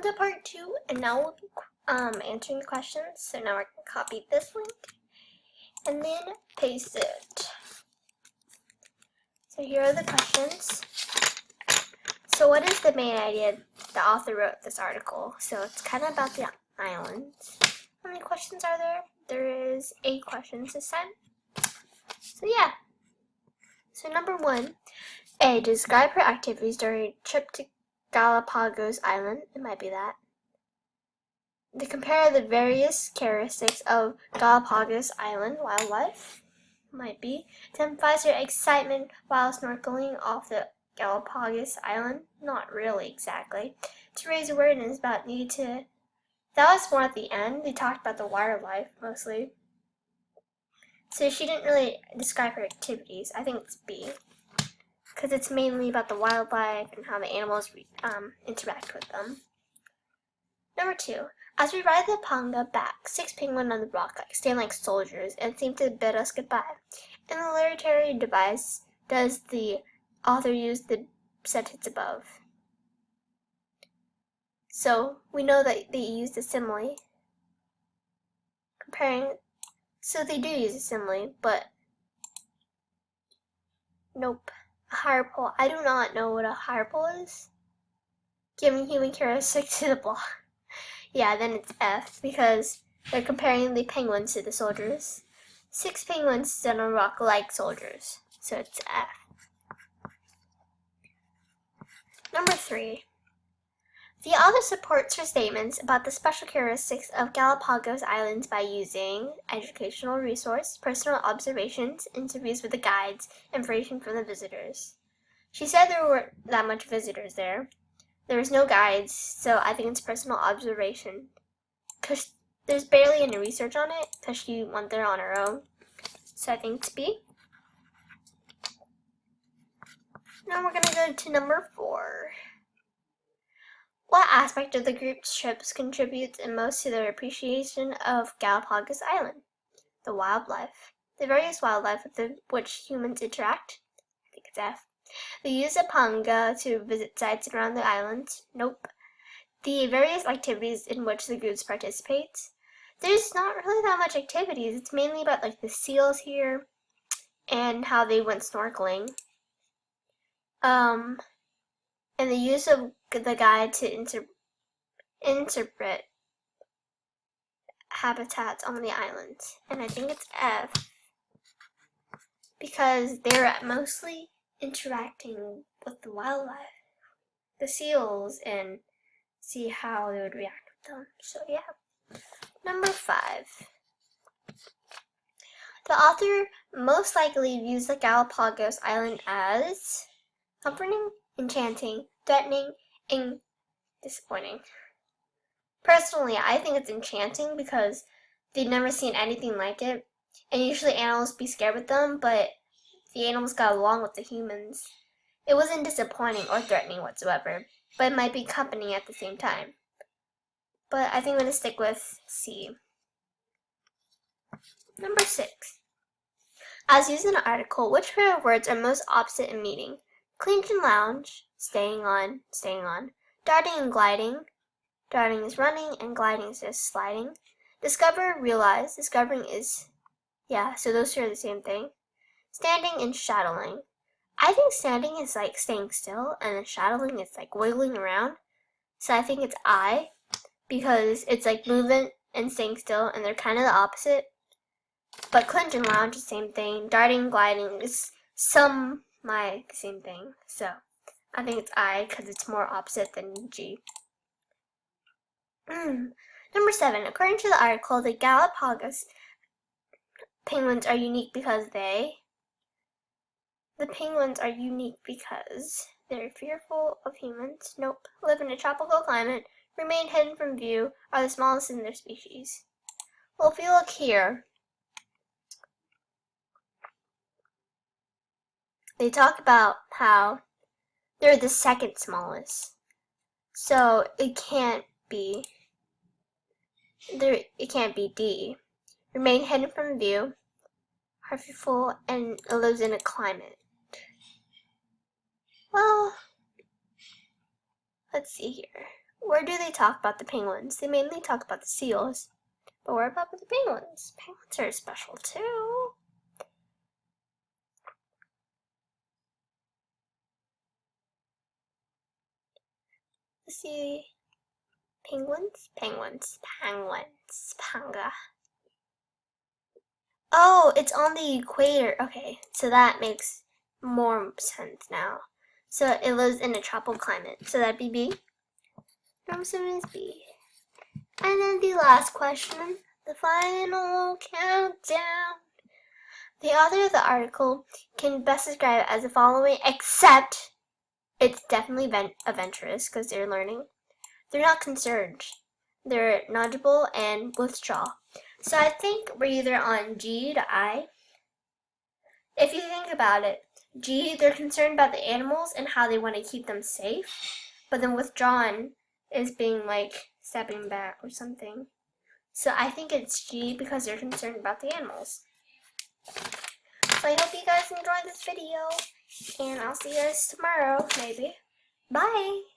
to part 2, and now we'll be answering the questions. So now we're going to copy this link and then paste it. So here are the questions. So what is the main idea the author wrote this article? So it's kind of about the islands. How many questions are there? There is 8 questions this time. So yeah. So number 1, A, describe her activities during a trip to Galapagos Island. It might be that. To compare the various characteristics of Galapagos Island wildlife. Might be. To emphasize her excitement while snorkeling off the Galapagos Island. Not really exactly. To raise awareness about need to. That was more at the end. They talked about the wildlife mostly. So she didn't really describe her activities. I think it's B. Because it's mainly about the wildlife and how the animals interact with them. Number 2. As we ride the panga back, 6 penguins on the rock stand like soldiers and seem to bid us goodbye. In the literary device, does the author use the sentence above? So we know that they used a simile. So they do use a simile, but nope. A higher pole. I do not know what a higher pole is. Giving human characteristics to the block. Yeah, then it's F, because they're comparing the penguins to the soldiers. 6 penguins stand on a rock like soldiers, so it's F. Number 3. The author supports her statements about the special characteristics of Galapagos Islands by using educational resource, personal observations, interviews with the guides, information from the visitors. She said there weren't that much visitors there. There was no guides, so I think it's personal observation. Because there's barely any research on it, because she went there on her own. So I think it's B. Now we're going to go to number 4. What aspect of the group's trips contributes the most to their appreciation of Galapagos Island? The wildlife. The various wildlife with which humans interact? I think it's F. The use of panga to visit sites around the island? Nope. The various activities in which the groups participate? There's not really that much activities. It's mainly about like the seals here and how they went snorkeling. And the use of the guide to interpret habitats on the island. And I think it's F, because they're mostly interacting with the wildlife, the seals, and see how they would react with them. So yeah. Number 5. The author most likely views the Galapagos Island as comforting, enchanting, threatening, and disappointing. Personally, I think it's enchanting because they've never seen anything like it, and usually animals be scared with them, but the animals got along with the humans. It wasn't disappointing or threatening whatsoever, but it might be comforting at the same time. But I think I'm going to stick with C. Number 6. As used in the article, which pair of words are most opposite in meaning? Clinch and lounge, staying on, darting and gliding. Darting is running and gliding is just sliding. Discover, realize. Discovering is, yeah, so those two are the same thing. Standing and shadowing. I think standing is like staying still, and then shadowing is like wiggling around. So I think it's I, because it's like movement and staying still, and they're kind of the opposite. But clinch and lounge is the same thing. Darting, gliding is the same thing. So I think it's I, because it's more opposite than G. Number 7. According to the article, the Galapagos penguins are unique because the penguins are unique because they're fearful of humans. Nope. Live in a tropical climate, remain hidden from view, are the smallest in their species. Well, if you look here, they talk about how they're the second smallest. So it can't be D. Remain hidden from view, are fearful, and it lives in a climate. Well, let's see here. Where do they talk about the penguins? They mainly talk about the seals. But what about the penguins? Penguins are special too. Let's see. Penguins? Penguins. Penguins. Panga. Oh, it's on the equator. Okay, so that makes more sense now. So it lives in a tropical climate. So that'd be B. Number 7 is B. And then the last question, the final countdown. The author of the article can best describe it as the following, except it's definitely adventurous because they're learning. They're not concerned. They're knowledgeable and withdraw. So I think we're either on G to I. If you think about it, G, they're concerned about the animals and how they want to keep them safe. But then withdrawn is being like stepping back or something. So I think it's G because they're concerned about the animals. So I hope you guys enjoyed this video. And I'll see you guys tomorrow, maybe. Bye!